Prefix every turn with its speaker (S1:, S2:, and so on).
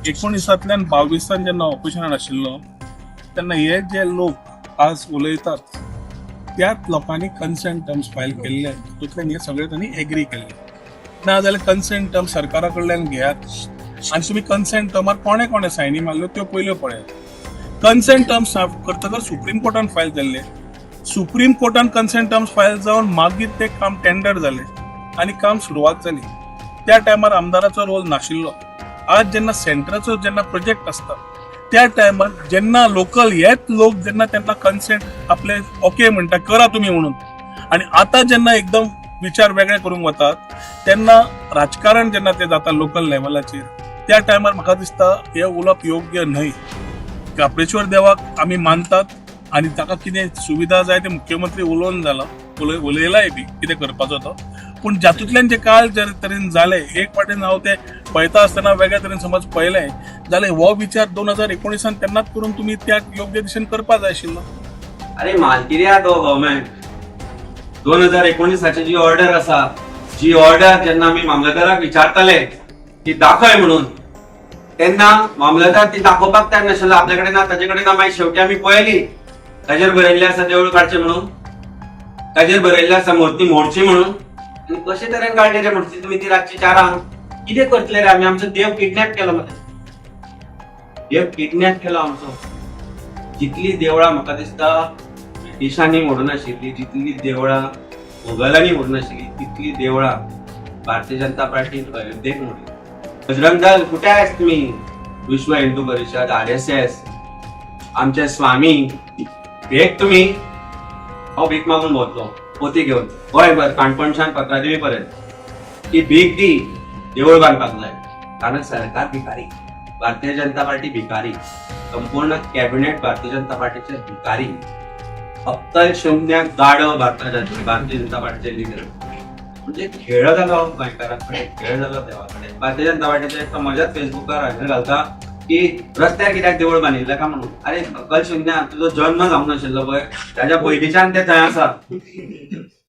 S1: 1922 जेन्ना ऑपरेशनान आशिल्लो तेन्ना हे जे लोक आज उलयतात त्याच लोकांनी कन्सेंट टर्म्स फायल केल्ले, तितूंतल्यान हे सगळे तांणी एग्री केल्ले. ना जाल्यार कन्सेंट टर्म्स सरकारा कडल्यान घेयात आनी तुम्ही कन्सेंट टर्मार कोणे कोणे सायनी मारल्यो त्यो पयल्यो पळयात. कन्सेंट टर्म्स करतकर सुप्रीम कोर्टान फायल जाल्ले, सुप्रीम कोर्टान कन्सेंट टर्म्स फायल जावन मागीर ते काम टेंडर जाले आनी काम सुरवात जाली. त्या टायमार आमदाराचो रोल नाशिल्लो. आज जेन्ना सेंटराचो जेन्ना प्रोजेक्ट आसता त्या टायमार जेन्ना लोकल हेच लोक जेन्ना त्यांना कन्सेंट आपले ओके म्हणटा करा तुम्ही म्हणून, आणि आता जेन्ना एकदम विचार वेगळे करूंक वतात तेन्ना राजकारण जेन्ना ते जाता लोकल लेवलाचेर त्या टायमार म्हाका दिसता हे उलोवप योग्य न्हय. काप्रेश्वर देवाक आमी मानतात आनी ताका कितें सुविधा जाय ते मुख्यमंत्री उलोवन जाला, उलयलाय बी कितें करपाचो तो, पूण जातूंतल्यान जे काळ जे तरेन जाले एक वाटेन हांव ते पळयता आसतना वेगळ्या तरेन समज पळयलें जाल्यार हो विचार 2019 तेन्नाच करून तुमी त्याक योग्य दिशेन करपाक जाय आशिल्लो.
S2: अरे मालकिरी तो गव्हर्नमेंट 2019 जी ऑर्डर आसा, जी ऑर्डर जेन्ना आमी मामलेदाराक विचारताले की दाखय म्हणून, तेन्ना मामलेदार ती दाखोवपाक तयार नाशिल्लो. आपल्या कडेन ना, ताजे कडेन ना. मागीर शेवटी आमी पळयली ताजेर बरयल्लें आसा देवूळ काडचें म्हणून, ताजेर बरयल्लें आसा मूर्ती मोडची म्हणून. आनी कशे तरेन काडली रे मूर्ती तुमी ती रातची 4 कितें करतले रे आमी? आमचो देव किडनॅप केलो मरे, देव किडनॅप केलो आमचो. जितली देवळां म्हाका दिसता ब्रिटिशांनी मोडून आशिल्ली, जितली देवळां मुघलांनी मोडून आशिल्ली, तितली देवळां भारतीय जनता पार्टीन अयोध्येक मोडली. बजरंग दल कुठे आहेस तुम्ही? विश्व हिंदू परिषद, RSS, आमचे स्वामी, भेट तुम्ही. हांव भीक मागून भोंवतलो पोती घेवन गोंयभर काणकोणच्यान पत्रादेवी पर्यंत की भीक दी, देवूळ बांदपाक जाय. कारण सरकार भिकारी, भारतीय जनता पार्टी भिकारी, संपूर्ण कॅबिनेट भारतीय जनता पार्टीचे भिकारी, अक्कल शून्य गाढव भारतीय जनता पार्टीचे लिडर. म्हणजे खेळ झालो गोंयकारांकडे, खेळ झालो देवाकडे. भारतीय जनता पार्टीचे एक मजाच फेसबुकार हाजेर घालता की रस्त्यार कित्याक देवूळ बांदिल्लें काय म्हणून. अरे अक्कल शून्य, तुजो जन्म जावंक नाशिल्लो पळय, ताच्या पयलींच्यान ते थंय आसा.